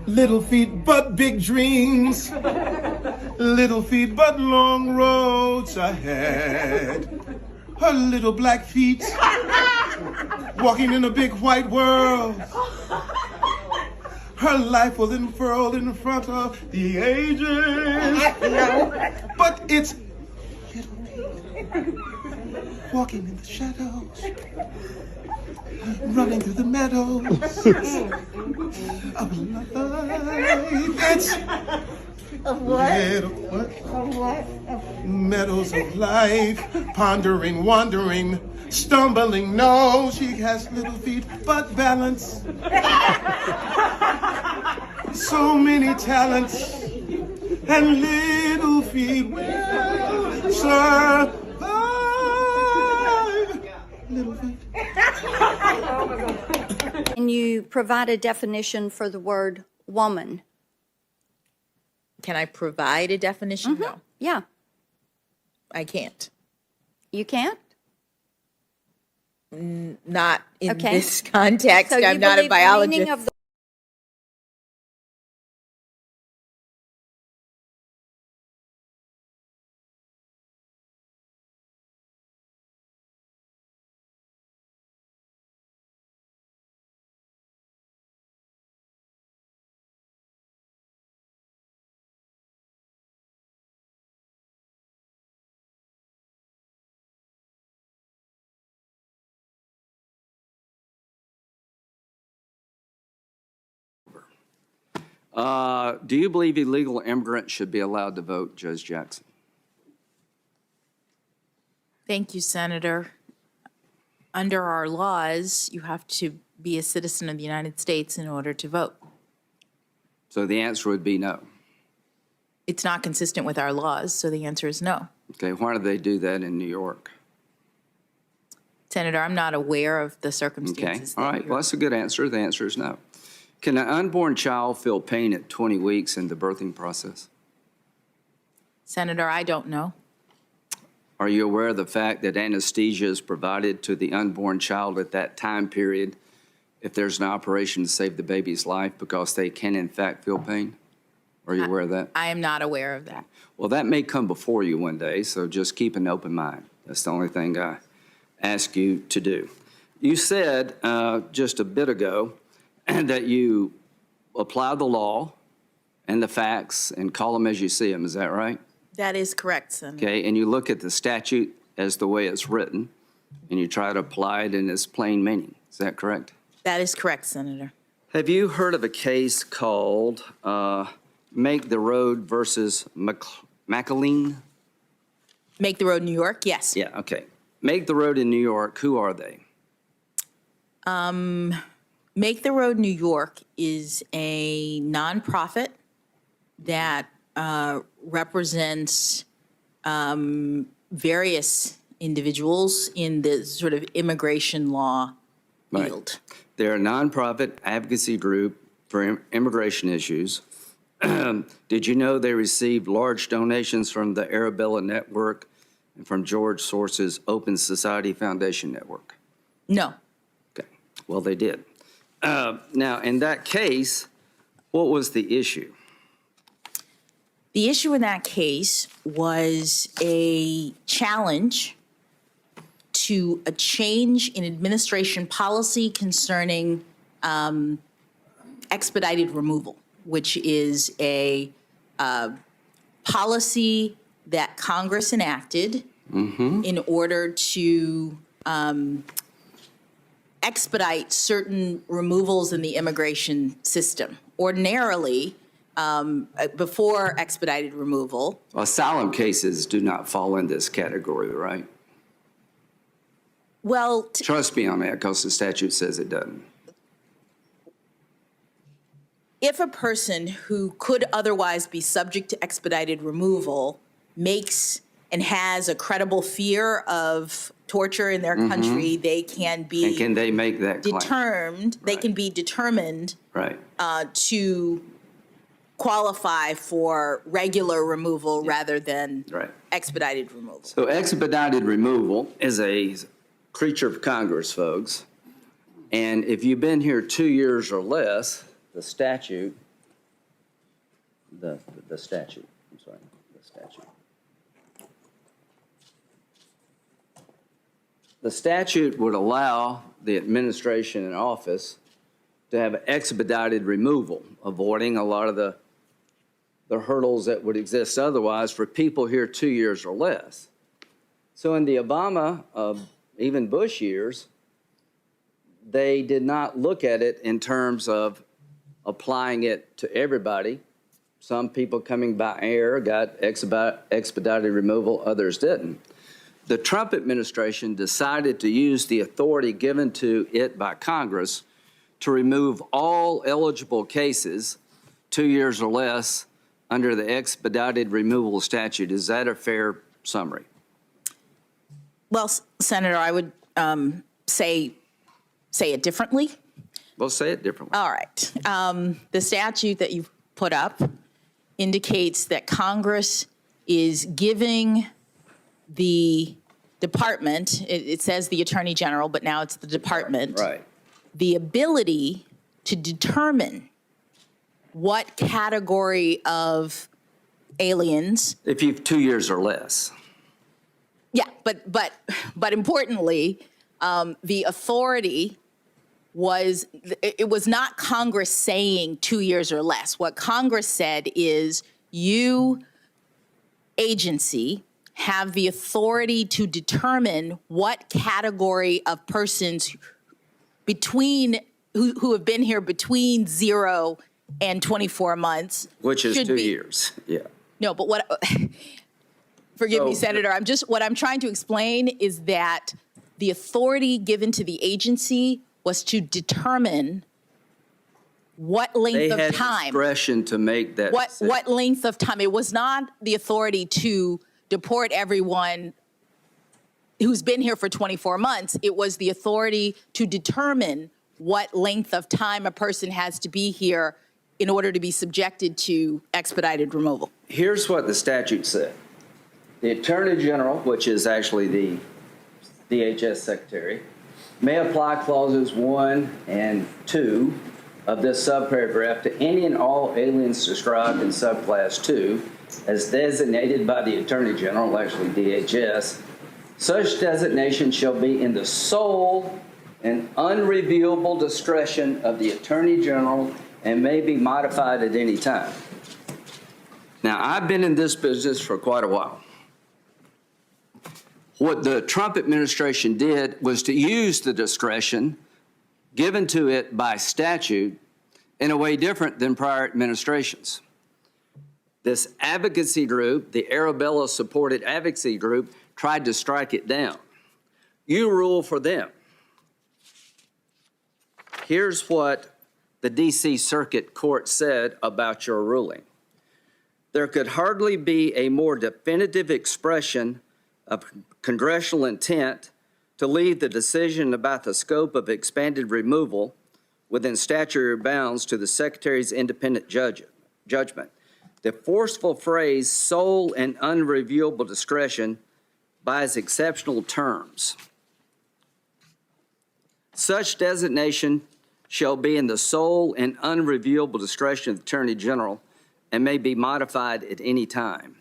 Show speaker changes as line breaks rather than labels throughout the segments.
Little feet, but big dreams. Little feet, but long roads ahead. Her little black feet, walking in a big white world. Her life was unfurled in front of the ages. But it's little feet, walking in the shadows, running through the meadows of life. It's
Of what?
what?
Of what?
Meadows of life, pondering, wandering, stumbling. No, she has little feet, but balance. So many talents, and little feet will survive. Little feet.
Can you provide a definition for the word woman?
Can I provide a definition? No,
Yeah,
I can't.
you can't?
Not in
Okay.
this context.
So you
I'm not a
believe the meaning
biologist.
of the
Do you believe illegal immigrants should be allowed to vote, Judge Jackson?
Thank you, Senator. Under our laws, you have to be a citizen of the United States in order to vote.
So the answer would be no.
It's not consistent with our laws, so the answer is no.
Okay, why do they do that in New York?
Senator, I'm not aware of the
Okay,
circumstances.
all
that
right,
you're-
well, that's a good answer. The answer is no. Can an unborn child feel pain at 20 weeks in the birthing process?
Senator, I don't know.
Are you aware of the fact that anesthesia is provided to the unborn child at that time period if there's an operation to save the baby's life because they can in fact feel pain? Are you aware of that?
I am not aware of that.
Well, that may come before you one day, so just keep an open mind. That's the only thing I ask you to do. You said just a bit ago that you apply the law and the facts and call them as you see them. Is that right?
That is correct, Senator.
Okay, and you look at the statute as the way it's written, and you try to apply it in its plain meaning. Is that correct?
That is correct, Senator.
Have you heard of a case called Make the Road versus McAleen?
Make the Road New York? Yes.
Yeah, okay. Make the Road in New York, who are they?
Make the Road New York is a nonprofit that represents various individuals in the sort of immigration law
Right.
field.
They're a nonprofit advocacy group for immigration issues. Did you know they received large donations from the Arabella Network and from George Soros's Open Society Foundation Network?
No.
Okay, well, they did. Now, in that case, what was the issue?
The issue in that case was a challenge to a change in administration policy concerning expedited removal, which is a policy that Congress enacted in order to expedite certain removals in the immigration system. Ordinarily, before expedited removal,
Asylum cases do not fall in this category, right?
well,
Trust me on that, because the statute says it doesn't.
if a person who could otherwise be subject to expedited removal makes and has a credible fear of torture in their country, they can
And
be
can they make that claim?
determined, they can be determined
Right.
to qualify for regular removal rather than
Right.
expedited removal.
So expedited removal is a creature of Congress, folks. And if you've been here 2 years or less, the statute, the statute, I'm sorry, the statute. The statute would allow the administration in office to have expedited removal, avoiding a lot of the hurdles that would exist otherwise for people here 2 years or less. So in the Obama, even Bush years, they did not look at it in terms of applying it to everybody. Some people coming by air got expedited removal, others didn't. The Trump administration decided to use the authority given to it by Congress to remove all eligible cases 2 years or less under the expedited removal statute. Is that a fair summary?
Well, Senator, I would say it differently.
Well, say it differently.
All right. The statute that you've put up indicates that Congress is giving the department, it says the Attorney General, but now it's the department,
Right.
the ability to determine what category of aliens.
If you've 2 years or less.
Yeah, but importantly, the authority was, it was not Congress saying 2 years or less. What Congress said is you, agency, have the authority to determine what category of persons between, who have been here between 0 and 24 months.
Which is
should
2
be.
years, yeah.
No, but what, forgive me,
So-
Senator, what I'm trying to explain is that the authority given to the agency was to determine what
They
length of
had
time.
discretion to make that decision.
What length of time? It was not the authority to deport everyone who's been here for 24 months. It was the authority to determine what length of time a person has to be here in order to be subjected to expedited removal.
Here's what the statute said. The Attorney General, which is actually the DHS Secretary, may apply clauses 1 and 2 of this subparagraph to any and all aliens described in subclass 2 as designated by the Attorney General, actually DHS. Such designation shall be in the sole and unreviewable discretion of the Attorney General and may be modified at any time. Now, I've been in this business for quite a while. What the Trump administration did was to use the discretion given to it by statute in a way different than prior administrations. This advocacy group, the Arabella-supported advocacy group, tried to strike it down. You rule for them. Here's what the D.C. Circuit Court said about your ruling. There could hardly be a more definitive expression of congressional intent to leave the decision about the scope of expanded removal within statutory bounds to the Secretary's independent judgment. The forceful phrase, sole and unreviewable discretion, by its exceptional terms. Such designation shall be in the sole and unreviewable discretion of the Attorney General and may be modified at any time.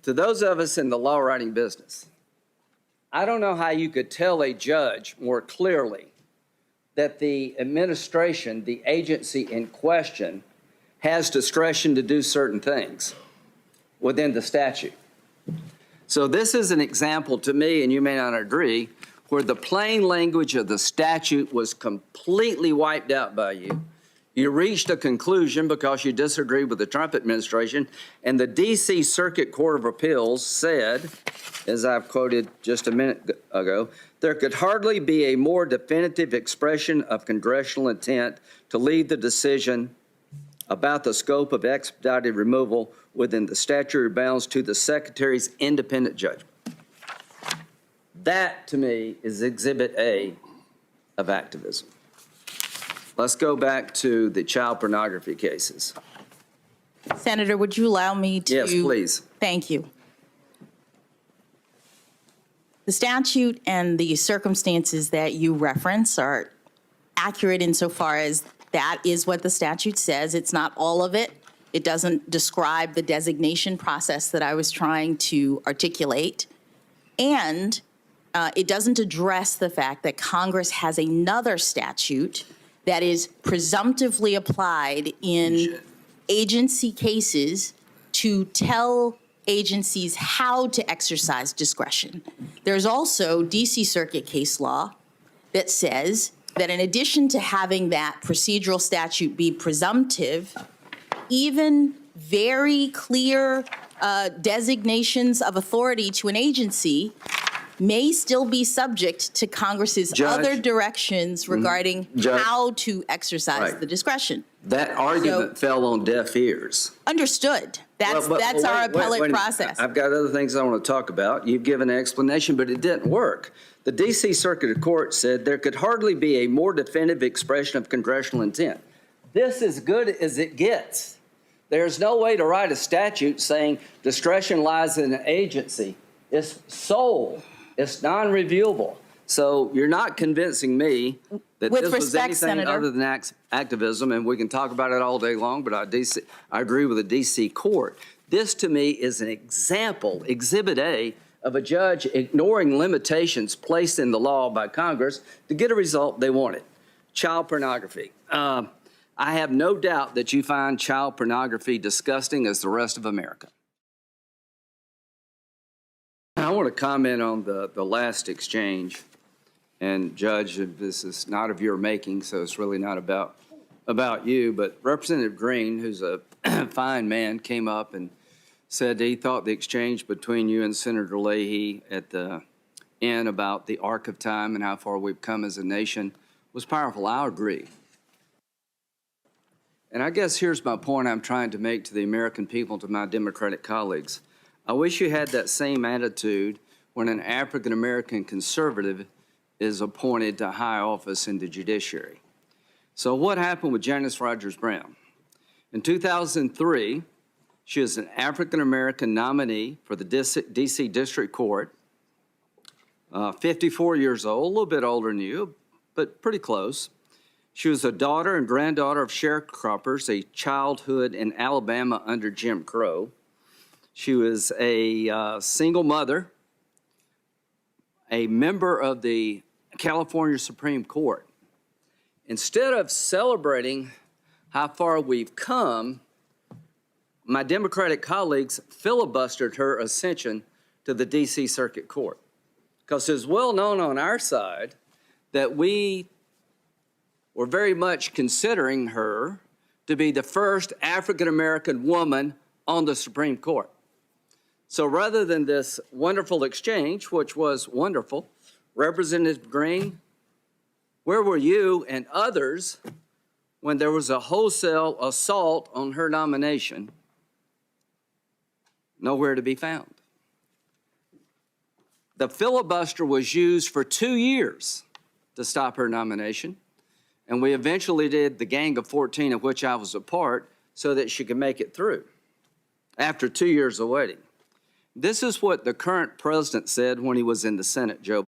To those of us in the law writing business, I don't know how you could tell a judge more clearly that the administration, the agency in question, has discretion to do certain things within the statute. So this is an example to me, and you may not agree, where the plain language of the statute was completely wiped out by you. You reached a conclusion because you disagreed with the Trump administration, and the D.C. Circuit Court of Appeals said, as I've quoted just a minute ago, there could hardly be a more definitive expression of congressional intent to leave the decision about the scope of expedited removal within the statutory bounds to the Secretary's independent judgment. That, to me, is Exhibit A of activism. Let's go back to the child pornography cases.
Senator, would you allow me to?
Yes, please.
Thank you. The statute and the circumstances that you reference are accurate insofar as That is what the statute says. It's not all of it. It doesn't describe the designation process that I was trying to articulate. And it doesn't address the fact that Congress has another statute that is presumptively applied in agency cases to tell agencies how to exercise discretion. There's also DC Circuit case law that says that in addition to having that procedural statute be presumptive, even very clear designations of authority to an agency may still be subject to Congress's
Judge.
other directions regarding
Judge.
how to exercise
Right.
the discretion.
That argument fell on deaf ears.
Understood. That's
Well, but
our
wait a
appellate
minute.
process.
I've got other things I want to talk about. You've given an explanation, but it didn't work. The D.C. Circuit Court said there could hardly be a more definitive expression of congressional intent. This is good as it gets. There's no way to write a statute saying discretion lies in an agency. It's sole. It's non-reviewable. So you're not convincing me that
With
this was
respect,
anything
Senator.
other than activism, and we can talk about it all day long, but I agree with the D.C. Court. This, to me, is an example, Exhibit A, of a judge ignoring limitations placed in the law by Congress to get a result they wanted. Child pornography. I have no doubt that you find child pornography disgusting as the rest of America. I want to comment on the last exchange. And Judge, this is not of your making, so it's really not about you, but Representative Green, who's a fine man, came up and said he thought the exchange between you and Senator Leahy at the end about the arc of time and how far we've come as a nation was powerful. I agree. And I guess here's my point I'm trying to make to the American people, to my Democratic colleagues. I wish you had that same attitude when an African-American conservative is appointed to high office in the judiciary. So what happened with Janice Rogers Brown? In 2003, she was an African-American nominee for the D.C. District Court, 54 years old, a little bit older than you, but pretty close. She was a daughter and granddaughter of sharecroppers, a childhood in Alabama under Jim Crow. She was a single mother, a member of the California Supreme Court. Instead of celebrating how far we've come, my Democratic colleagues filibustered her ascension to the D.C. Circuit Court. Because it's well known on our side that we were very much considering her to be the first African-American woman on the Supreme Court. So rather than this wonderful exchange, which was wonderful, Representative Green, where were you and others when there was a wholesale assault on her nomination? Nowhere to be found. The filibuster was used for 2 years to stop her nomination, and we eventually did the Gang of 14, of which I was a part, so that she could make it through after 2 years of waiting. This is what the current president said when he was in the Senate, Joe